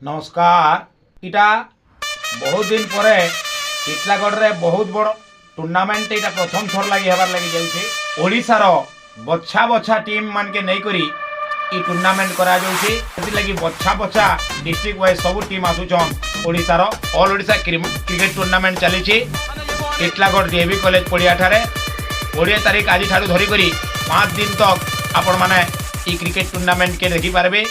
नमस्कार। इटा बहुत दिन पर टीटलागढ़ रे बहुत बड़ टूर्नामेंट इटा प्रथम थर लगी हेबार लगी जाउछे। ओडिशार बच्छा बच्छा टीम मान के नहीं करी ई टूर्नामेंट करा जाउछे। एति लगी बच्छा बच्छा डिस्ट्रिक्ट वाइज सब टीम आसुछन। ओडिशार ऑल ओडिशा क्रिकेट टूर्नामेंट चलीछि टीटलागढ़ डीएवी कॉलेज पड़िया ठारे 20 तारीख आज ठारू धरी करी 5 दिन तक आपण माने ई क्रिकेट टूर्नामेंट के देखि पारबे।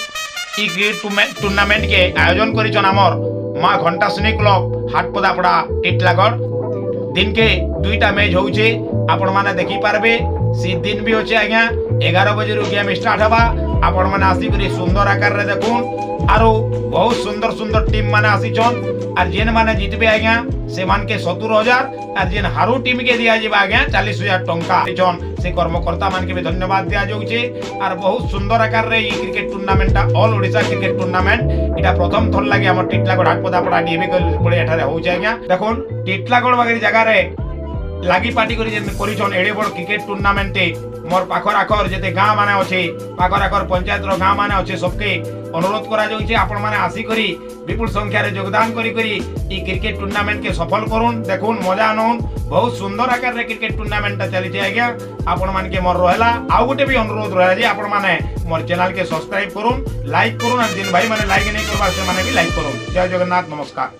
ई क्रिकेट टूर्नामेंट के आयोजन करिछन हमर माँ घंटासुनी क्लब हाटपदापड़ा टीटलागढ़। दिन के 2टा मैच होउछे आपण माने देखि पारबे। सी दिन भी होचे आज्ञा 11 बजे रु गेम स्टार्ट हबा। आपण माने आसी करी सुंदर आकार रे देखुन आरो बहुत सुंदर सुंदर टीम माने आसीछन। आर जेन माने जितबे आज्ञा से मान के 70,000 आर जेन हारू टीम के दिया जेबा आज्ञा 40,000 टंका छन। से कर्मकर्ता मान के भी धन्यवाद दिया जाउछे। आर बहुत सुंदर आकार रे ई cricket tournament all Odisha cricket tournament इटा प्रथम थर लागि हमर टीटलागढ़ हाटपदापड़ा डीएवी कॉलेज पड़िया ठारे होउछे आज्ञा। देखुन टीटलागढ़ वगैरह जगह रे लागी पार्टी करी जेन करिछन एडे बड़ क्रिकेट टूर्नामेंट मोर पाखर आखर जेते गाँ माने अच्छे पाखर आखर पंचायत रो गाँ माने अच्छे सबके अनुरोध करा जाउछे आपण माने आसी करी विपुल संख्या रे योगदान करी करी ई क्रिकेट टूर्नामेंट के सफल करूँ। देखुन मजा नउन बहुत सुंदर आकार रे क्रिकेट टूर्नामेंट चली आज्ञा। आपण मान के मोर रहला आउ गोटे भी अनुरोध रहा जे आपण माने मोर चैनल के सब्सक्राइब करूँ लाइक करूँ। जिन भाई माने लाइक नहीं करबा से माने भी लाइक करूँ। जय जगन्नाथ नमस्कार।